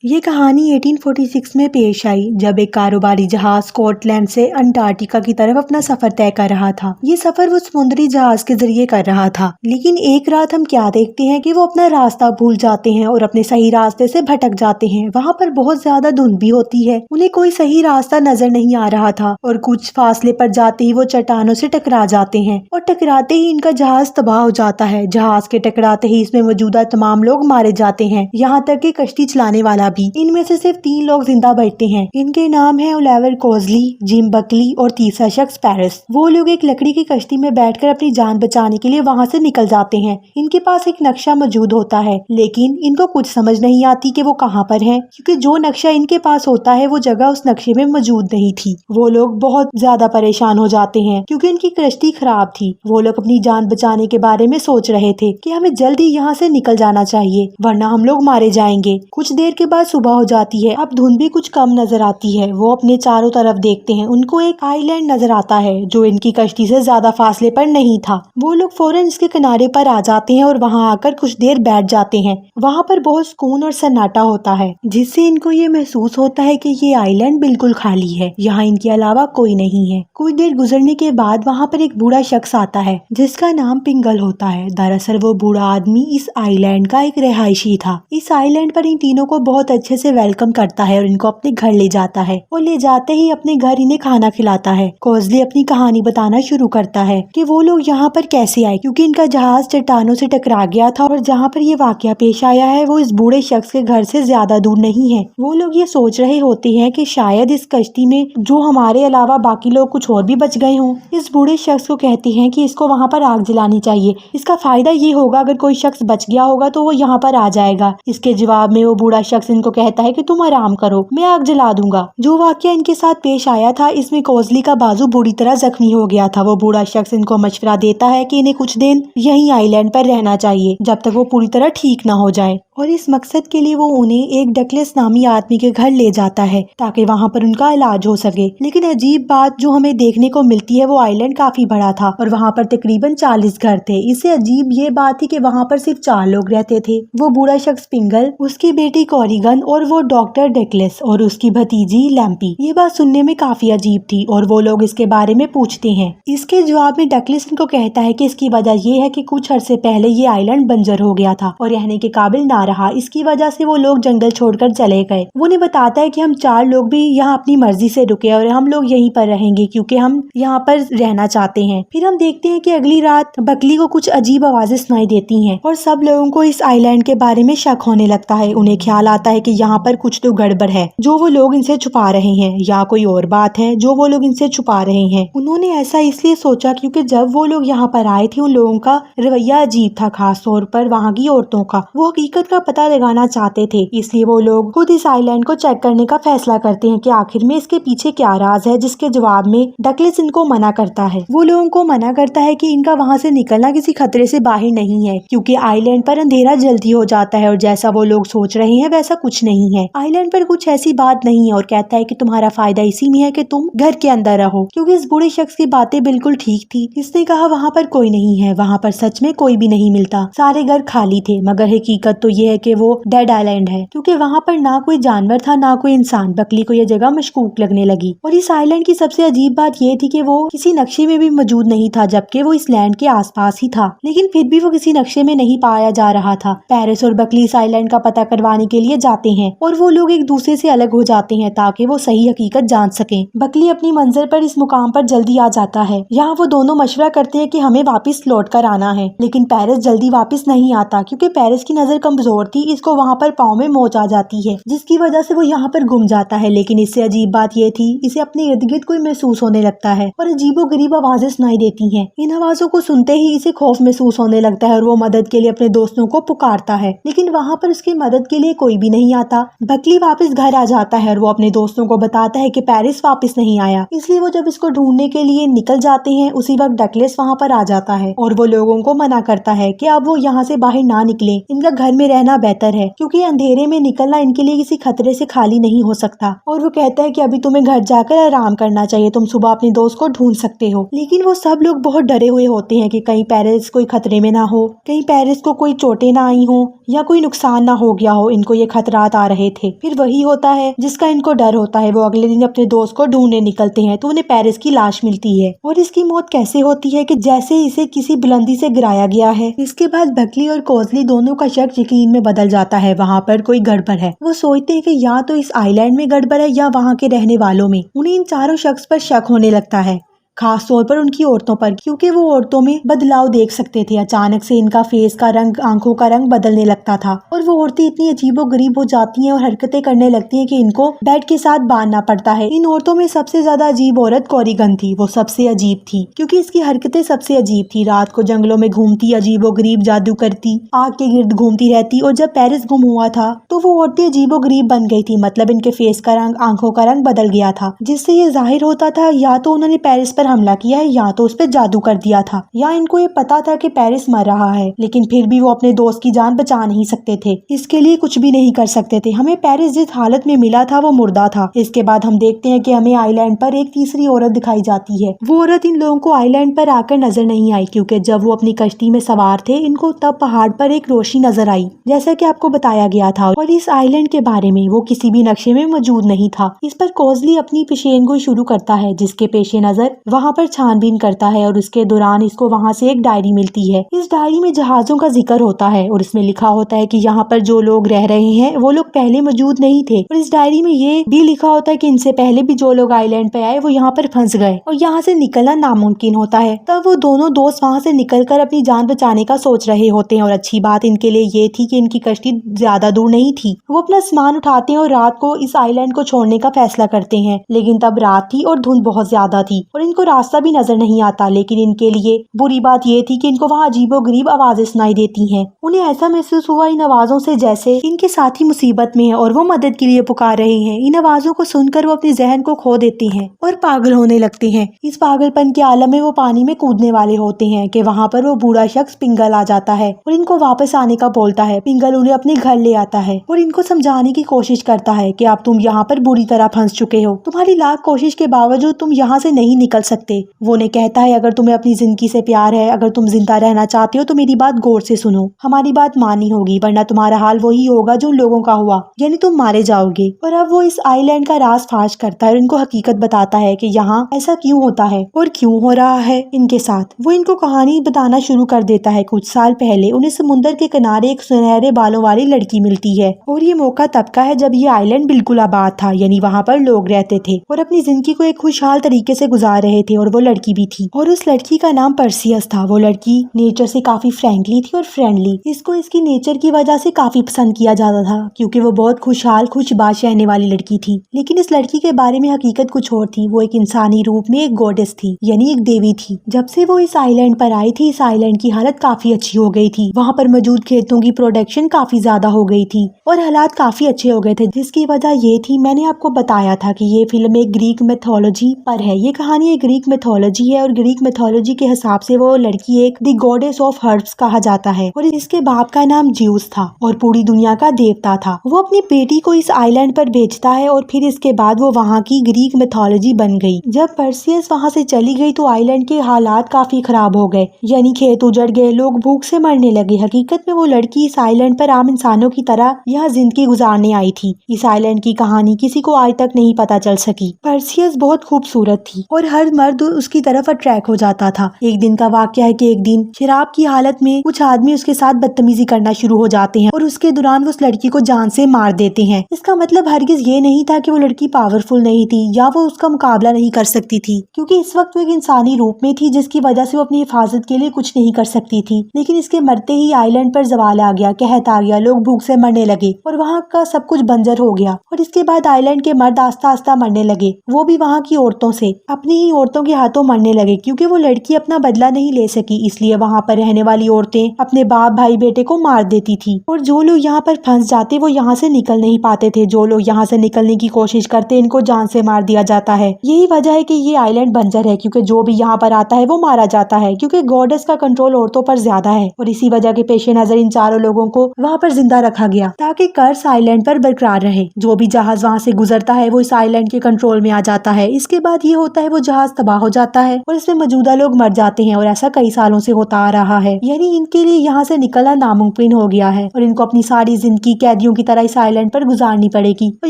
یہ کہانی 1846 میں پیش آئی جب ایک کاروباری جہاز اسکاٹ لینڈ سے انٹارکٹیکا کی طرف اپنا سفر طے کر رہا تھا۔ یہ سفر وہ سمندری جہاز کے ذریعے کر رہا تھا، لیکن ایک رات ہم کیا دیکھتے ہیں کہ وہ اپنا راستہ بھول جاتے ہیں اور اپنے صحیح راستے سے بھٹک جاتے ہیں۔ وہاں پر بہت زیادہ دھند بھی ہوتی ہے، انہیں کوئی صحیح راستہ نظر نہیں آ رہا تھا اور کچھ فاصلے پر جاتے ہی وہ چٹانوں سے ٹکرا جاتے ہیں اور ٹکراتے ہی ان کا جہاز تباہ ہو جاتا ہے۔ جہاز کے ٹکراتے ہی اس میں موجودہ تمام لوگ مارے جاتے ہیں، یہاں تک کہ کشتی چلانے والا بھی۔ ان میں سے صرف 3 لوگ زندہ بچتے ہیں، ان کے نام ہیں اولیور کوزلی، جم بکلی اور تیسرا شخص پیرس۔ وہ لوگ ایک لکڑی کی کشتی میں بیٹھ کر اپنی جان بچانے کے لیے وہاں سے نکل جاتے ہیں۔ ان کے پاس ایک نقشہ موجود ہوتا ہے، لیکن ان کو کچھ سمجھ نہیں آتی کہ وہ کہاں پر ہیں، کیونکہ جو نقشہ ان کے پاس ہوتا ہے وہ جگہ اس نقشے میں موجود نہیں تھی۔ وہ لوگ بہت زیادہ پریشان ہو جاتے ہیں کیونکہ ان کی کشتی خراب تھی۔ وہ لوگ اپنی جان بچانے کے بارے میں سوچ رہے تھے کہ ہمیں جلد ہی یہاں سے نکل جانا چاہیے ورنہ ہم لوگ مارے جائیں گے۔ کچھ دیر کے بعد صبح ہو جاتی ہے، اب دھند بھی کچھ کم نظر آتی ہے۔ وہ اپنے چاروں طرف دیکھتے ہیں، ان کو ایک آئی لینڈ نظر آتا ہے جو ان کی کشتی سے زیادہ فاصلے پر نہیں تھا۔ وہ لوگ فوراً اس کے کنارے پر آ جاتے ہیں اور وہاں آ کر کچھ دیر بیٹھ جاتے ہیں۔ وہاں پر بہت سکون اور سناٹا ہوتا ہے، جس سے ان کو یہ محسوس ہوتا ہے کہ یہ آئی لینڈ بالکل خالی ہے، یہاں ان کے علاوہ کوئی نہیں ہے۔ کچھ دیر گزرنے کے بعد وہاں پر ایک بوڑھا شخص آتا ہے جس کا نام پنگل ہوتا ہے۔ دراصل وہ بوڑھا آدمی اس آئی لینڈ کا ایک رہائشی تھا۔ اس آئی لینڈ پر ان تینوں کو بہت اچھے سے ویلکم کرتا ہے اور ان کو اپنے گھر لے جاتا ہے اور لے جاتے ہی اپنے گھر انہیں کھانا کھلاتا ہے۔ کوزلی اپنی کہانی بتانا شروع کرتا ہے کہ وہ لوگ یہاں پر کیسے آئے، کیونکہ ان کا جہاز چٹانوں سے ٹکرا گیا تھا اور جہاں پر یہ واقعہ پیش آیا ہے وہ اس بوڑھے شخص کے گھر سے زیادہ دور نہیں ہے۔ وہ لوگ یہ سوچ رہے ہوتے ہیں کہ شاید اس کشتی میں جو ہمارے علاوہ باقی لوگ کچھ اور بھی بچ گئے ہوں۔ اس بوڑھے شخص کو کہتے ہیں کہ اس کو وہاں پر آگ جلانی چاہیے، اس کا فائدہ یہ ہوگا اگر کوئی شخص بچ گیا ہوگا تو وہ یہاں پر آ جائے گا۔ اس کے جواب میں وہ بوڑھا شخص ان کو کہتا ہے کہ تم آرام کرو، میں آگ جلا دوں گا۔ جو واقعہ ان کے ساتھ پیش آیا تھا اس میں کوزلی کا بازو بری طرح زخمی ہو گیا تھا۔ وہ بوڑھا شخص ان کو مشورہ دیتا ہے کہ انہیں کچھ دن یہیں آئی لینڈ پر رہنا چاہیے جب تک وہ پوری طرح ٹھیک نہ ہو جائے، اور اس مقصد کے لیے وہ انہیں ایک ڈکلس نامی آدمی کے گھر لے جاتا ہے تاکہ وہاں پر ان کا علاج ہو سکے۔ لیکن عجیب بات جو ہمیں دیکھنے کو ملتی ہے، وہ آئی لینڈ کافی بڑا تھا اور وہاں پر تقریباً 40 گھر تھے۔ اس سے عجیب یہ بات تھی کہ وہاں پر صرف 4 لوگ رہتے تھے، وہ بوڑھا شخص پنگل، اس کی بیٹی کوریگن اور وہ ڈاکٹر ڈکلس اور اس کی بھتیجی لیمپی۔ یہ بات سننے میں کافی عجیب تھی اور وہ لوگ اس کے بارے میں پوچھتے ہیں۔ اس کے جواب میں ڈکلس ان کو کہتا ہے کہ اس کی وجہ یہ ہے کہ کچھ عرصے پہلے یہ آئی لینڈ بنجر ہو گیا تھا اور رہنے کے قابل نہ رہا، اس کی وجہ سے وہ لوگ جنگل چھوڑ کر چلے گئے۔ وہ انہیں بتاتا ہے کہ ہم 4 لوگ بھی یہاں اپنی مرضی سے رکے اور ہم لوگ یہیں پر رہیں گے کیونکہ ہم یہاں پر رہنا چاہتے ہیں۔ پھر ہم دیکھتے ہیں کہ اگلی رات بکلی کو کچھ عجیب آوازیں سنائی دیتی ہیں اور سب لوگوں کو اس آئی لینڈ کے بارے میں شک ہونے لگتا ہے۔ انہیں خیال آتا ہے کہ یہاں پر کچھ تو گڑبڑ ہے جو وہ لوگ ان سے چھپا رہے ہیں، یا کوئی اور بات ہے جو وہ لوگ ان سے چھپا رہے ہیں۔ انہوں نے ایسا اس لیے سوچا کیونکہ جب وہ لوگ یہاں پر آئے تھے ان لوگوں کا رویہ عجیب تھا، خاص طور پر وہاں کی عورتوں کا۔ وہ حقیقت کا پتہ لگانا چاہتے تھے، اس لیے وہ لوگ خود اس آئی لینڈ کو چیک کرنے کا فیصلہ کرتے ہیں کہ آخر میں اس کے پیچھے کیا راز ہے، جس کے جواب میں ڈکلس ان کو منع کرتا ہے۔ وہ لوگوں کو منع کرتا ہے کہ ان کا وہاں سے نکلنا کسی خطرے سے باہر نہیں ہے کیونکہ آئی لینڈ پر اندھیرا جلدی ہو جاتا ہے اور جیسا وہ لوگ سوچ رہے ہیں ویسا کچھ نہیں ہے۔ آئی لینڈ پر کچھ ایسی بات نہیں ہے اور کہتا ہے کہ تمہارا فائدہ اسی میں ہے کہ تم گھر کے اندر رہو، کیونکہ اس بوڑھے شخص کی باتیں بالکل ٹھیک تھی۔ اس نے کہا وہاں پر کوئی نہیں ہے، وہاں پر سچ میں کوئی بھی نہیں ملتا، سارے گھر خالی تھے، مگر حقیقت تو یہ ہے کہ وہ ڈیڈ آئی لینڈ ہے کیونکہ وہاں پر نہ کوئی جانور تھا نہ کوئی انسان۔ بکلی کو یہ جگہ مشکوک لگنے لگی اور اس آئی لینڈ کی سب سے عجیب بات یہ تھی کہ وہ کسی نقشے میں بھی موجود نہیں تھا جبکہ وہ اس لینڈ کے آس پاس ہی تھا، لیکن پھر بھی وہ کسی نقشے میں نہیں پایا جا رہا تھا۔ پیرس اور بکلی اس آئی لینڈ کا پتہ کروانے کے لیے جاتے ہیں اور وہ لوگ ایک دوسرے سے الگ ہو جاتے ہیں تاکہ وہ صحیح حقیقت جان سکیں۔ بکلی اپنی منزل پر اس مقام پر جلدی آ جاتا ہے، یہاں وہ دونوں مشورہ کرتے ہیں کہ ہمیں واپس لوٹ کر آنا ہے، لیکن پیرس جلدی واپس نہیں آتا کیونکہ پیرس کی نظر کمزور تھی، اس کو وہاں پر پاؤں میں موچ آ جاتی ہے جس کی وجہ سے وہ یہاں پر گم جاتا ہے۔ لیکن اس سے عجیب بات یہ تھی اسے اپنے ارد گرد کوئی محسوس ہونے لگتا ہے اور عجیب و غریب آوازیں سنائی دیتی ہیں۔ ان آوازوں کو سنتے ہی اسے خوف محسوس ہونے لگتا ہے اور وہ مدد کے لیے اپنے دوستوں کو پکارتا ہے، لیکن وہاں پر اس کی مدد کے لیے کوئی بھی نہیں آتا۔ بکلی واپس گھر آ جاتا ہے اور وہ اپنے دوستوں کو بتاتا ہے کہ پیرس واپس نہیں آیا، اس لیے وہ جب اس کو ڈھونڈنے کے لیے نکل جاتے ہیں اسی وقت ڈکلس وہاں پر آ جاتا ہے اور وہ لوگوں کو منع کرتا ہے کہ اب وہ یہاں سے باہر نہ نکلیں، ان کا گھر میں رہنا بہتر ہے کیونکہ اندھیرے میں نکلنا ان کے لیے کسی خطرے سے خالی نہیں ہو سکتا، اور وہ کہتا ہے کہ ابھی تمہیں گھر جا کر آرام کرنا چاہیے، تم صبح اپنے دوست کو ڈھونڈ سکتے ہو۔ لیکن وہ سب لوگ بہت ڈرے ہوئے ہوتے ہیں کہ کہیں پیرس کوئی خطرے میں نہ ہو، کہیں پیرس کو کوئی چوٹیں نہ آئی ہوں یا کوئی نقصان نہ ہو گیا ہو۔ ان کو یہ خطرہ खतरात आ रहे थे। फिर वही होता है जिसका इनको डर होता है। वो अगले दिन अपने दोस्त को ढूंढने निकलते हैं तो उन्हें पेरिस की लाश मिलती है। और इसकी मौत कैसे होती है कि जैसे इसे किसी बुलंदी से गिराया गया है। इसके बाद बकली और कोजली दोनों का शक यकीन में बदल जाता है। वहाँ पर कोई गड़बड़ है। वो सोचते हैं कि या तो इस आइलैंड में गड़बड़ है या वहाँ के रहने वालों में। उन्हें इन चारों शख्स पर शक होने लगता है, खास तौर पर उनकी औरतों पर, क्योंकि वो औरतों में बदलाव देख सकते थे। अचानक से इनका फेस का रंग, आंखों का रंग बदलने लगता था और वो औरतें इतनी अजीबोगरीब हो जाती हैं और हरकतें करने लगती हैं कि इनको बेड के साथ बांधना पड़ता है। इन औरतों में सबसे ज्यादा अजीब औरत कोरिगन थी। वो सबसे अजीब थी क्योंकि इसकी हरकतें सबसे अजीब थी। रात को जंगलों में घूमती, अजीबोगरीब जादू करती, आग के गिर्द घूमती रहती। और जब पेरिस गुम हुआ था तो वो औरतें अजीबोगरीब बन गई थी। मतलब इनके फेस का रंग, आंखों का रंग बदल गया था, जिससे ये जाहिर होता था या तो उन्होंने पेरिस पर हमला किया है या तो उस पर जादू कर दिया था, या इनको ये पता था कि पेरिस मर रहा है, लेकिन फिर भी वो अपने दोस्त की जान बचा नहीं सकते थे। इसके लिए कुछ भी नहीं कर सकते थे। हमें पेरिस जिस हालत में मिला था वो मुर्दा था। इसके बाद हम देखते हैं कि हमें आइलैंड पर एक तीसरी औरत दिखाई जाती है। वो औरत इन लोगों को आइलैंड पर आकर नजर नहीं आई, क्योंकि जब वो अपनी कश्ती में सवार थे इनको तब पहाड़ पर एक रोशनी नजर आई, जैसा कि आपको बताया गया था। और इस आइलैंड के बारे में वो किसी भी नक्शे में मौजूद नहीं था। इस पर कोजली अपनी पेशेनगोई शुरू करता है, जिसके पेशे नजर वहाँ पर छानबीन करता है और उसके दौरान इसको वहाँ से एक डायरी मिलती है। इस डायरी में जहाजों का जिक्र होता है और इसमें लिखा होता है कि यहाँ पर जो लोग रह रहे हैं वो लोग पहले मौजूद नहीं थे। और इस डायरी में ये भी लिखा होता है कि इनसे पहले भी जो लोग आइलैंड पे आए वो यहाँ पर फंस गए और यहाँ से निकलना नामुमकिन होता है। तब वो दोनों दोस्त वहाँ से निकलकर अपनी जान बचाने का सोच रहे होते हैं। और अच्छी बात इनके लिए ये थी कि इनकी कश्ती ज्यादा दूर नहीं थी। वो अपना सामान उठाते हैं और रात को इस आइलैंड को छोड़ने का फैसला करते हैं। लेकिन तब रात थी और धुंध बहुत ज्यादा थी और इनको रास्ता भी नजर नहीं आता। लेकिन इनके लिए बुरी बात ये थी कि इनको वहाँ अजीबोगरीब आवाजें सुनाई देती हैं। उन्हें ऐसा महसूस हुआ इन आवाजों से जैसे इनके साथी मुसीबत में है और वो मदद के लिए पुकार रहे हैं। इन आवाजों को सुनकर वो अपने जहन को खो देते हैं और पागल होने लगते हैं। इस पागलपन के आलम में वो पानी में कूदने वाले होते हैं कि वहाँ पर वो बूढ़ा शख्स पिंगल आ जाता है और इनको वापस आने का बोलता है। पिंगल उन्हें अपने घर ले आता है और इनको समझाने की कोशिश करता है कि अब तुम यहाँ पर बुरी तरह फंस चुके हो, तुम्हारी लाख कोशिश के बावजूद तुम यहाँ से नहीं निकल सकते। वो उन्हें कहता है अगर तुम्हें अपनी जिंदगी से प्यार है, अगर तुम जिंदा रहना चाहते हो तो मेरी बात गौर से सुनो, हमारी बात माननी होगी, वरना तुम्हारा हाल वही होगा जो उन लोगों का हुआ, यानी तुम मारे जाओगे। और अब वो इस आइलैंड का राज फाश करता है और इनको हकीकत बताता है कि यहाँ ऐसा क्यों होता है और क्यों हो रहा है इनके साथ। वो इनको कहानी बताना शुरू कर देता है। कुछ साल पहले उन्हें समुद्र के किनारे एक सुनहरे बालों वाली लड़की मिलती है और ये मौका तब का है जब ये आइलैंड बिल्कुल आबाद था, यानी वहाँ पर लोग रहते थे और अपनी जिंदगी को एक खुशहाल तरीके से गुजार रहे थे। और वो लड़की भी थी और उस लड़की का नाम पर्सियस था। वो लड़की नेचर से काफी फ्रैंकली थी और फ्रेंडली। इसको इसकी नेचर की वजह से काफी पसंद किया जाता था क्योंकि वो बहुत खुशहाल खुशबाश रहने वाली लड़की थी। लेकिन इस लड़की के बारे में हकीकत कुछ और थी। वो एक इंसानी रूप में एक गॉडेस थी, यानी एक देवी थी। जब से वो इस आइलैंड पर आई थी इस आइलैंड की हालत काफी अच्छी हो गई थी। वहाँ पर मौजूद खेतों की प्रोडक्शन काफी ज्यादा हो गई थी और हालात काफी अच्छे हो गए थे, जिसकी वजह ये थी, मैंने आपको बताया था कि ये फिल्म एक ग्रीक मैथोलॉजी पर है। ये कहानी एक ग्रीक मैथोलॉजी है और ग्रीक मैथोलॉजी के हिसाब से वो लड़की एक द गॉडेस ऑफ हर्ब्स कहा जाता है और इसके बाप का नाम ज्यूस था और पूरी दुनिया का देवता था। वो अपनी बेटी को इस आइलैंड पर भेजता है और फिर इसके बाद वो वहाँ की ग्रीक मैथोलॉजी बन गई। जब पर्सियस वहाँ से चली गई तो आइलैंड के हालात काफी खराब हो गए, यानी खेत उजड़ गए, लोग भूख से मरने लगे। हकीकत में वो लड़की इस आइलैंड पर आम इंसानों की तरह यहाँ जिंदगी गुजारने आई थी। इस आइलैंड की कहानी किसी को आज तक नहीं पता चल सकी। पर्सियस बहुत खूबसूरत थी और हर मर्द उसकी तरफ अट्रैक्ट हो जाता था। एक दिन का वाकया है कि एक दिन शराब की हालत में कुछ आदमी उसके साथ बदतमीजी करना शुरू हो जाते हैं और उसके दौरान वो उस लड़की को जान से मार देते हैं। इसका मतलब हरगिज ये नहीं था कि वो लड़की पावरफुल नहीं थी या वो उसका मुकाबला नहीं कर सकती थी, क्योंकि इस वक्त वो एक इंसानी रूप में थी जिसकी वजह से वो अपनी हिफाजत के लिए कुछ नहीं कर सकती थी। लेकिन इसके मरते ही आइलैंड पर जवाल आ गया, कहत आ गया, लोग भूख से मरने लगे और वहाँ का सब कुछ बंजर हो गया। और इसके बाद आइलैंड के मर्द आस्ता आस्ता मरने लगे, वो भी वहाँ की औरतों से, अपनी ही औरतों के हाथों मरने लगे, क्योंकि वो लड़की अपना बदला नहीं ले सकी। इसलिए वहाँ पर रहने वाली औरतें अपने बाप भाई बेटे को मार देती थी और जो लोग यहाँ पर फंस जाते वो यहाँ से निकल नहीं पाते थे। जो लोग यहाँ से निकलने की कोशिश करते इनको जान से मार दिया जाता है। यही वजह है कि ये आइलैंड बंजर है, क्योंकि जो भी यहाँ पर आता है वो मारा जाता है, क्योंकि गॉडेस का कंट्रोल औरतों पर ज्यादा है। और इसी वजह के पेश नजर इन चारों लोगों को वहाँ पर जिंदा रखा गया ताकि कर्स आइलैंड पर बरकरार रहे। जो भी जहाज वहाँ से गुजरता है वो इस आइलैंड के कंट्रोल में आ जाता है। इसके बाद ये होता है वो जहाज तबाह हो जाता है और इसमें मौजूदा लोग मर जाते हैं और ऐसा कई सालों से होता आ रहा है। यानी इनके लिए यहाँ से निकलना नामुमकिन हो गया है और इनको अपनी सारी जिंदगी कैदियों की तरह इस आइलैंड पर गुजारनी पड़ेगी। और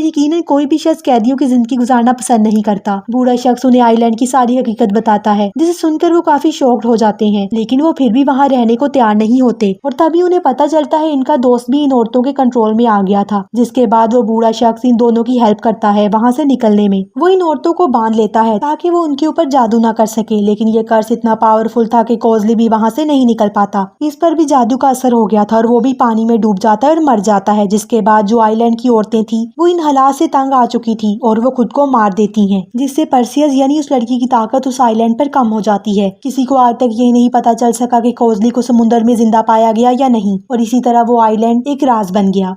यकीनन कोई भी शख्स कैदियों की जिंदगी गुजारना पसंद नहीं करता। बूढ़ा शख्स उन्हें आइलैंड की सारी हकीकत बताता है, जिसे सुनकर वो काफी शॉक्ड हो जाते हैं, लेकिन वो फिर भी वहाँ रहने को तैयार नहीं होते। और तभी उन्हें पता चलता है इनका दोस्त भी इन औरतों के कंट्रोल में आ गया था, जिसके बाद वो बूढ़ा शख्स इन दोनों की हेल्प करता है वहाँ से निकलने में। वो इन औरतों को बांध लेता है ताकि वो उनके ऊपर जादू ना कर सके, लेकिन ये कर्स इतना पावरफुल था कि कोज़ली भी वहाँ से नहीं निकल पाता। इस पर भी जादू का असर हो गया था और वो भी पानी में डूब जाता है और मर जाता है, जिसके बाद जो आइलैंड की औरतें थी वो इन हालात से तंग आ चुकी थी और वो खुद को मार देती हैं, जिससे पर्सियस यानी उस लड़की की ताकत उस आइलैंड पर कम हो जाती है। किसी को आज तक ये नहीं पता चल सका कि कोज़ली को समुद्र में जिंदा पाया गया या नहीं, और इसी तरह वो आइलैंड एक राज बन गया।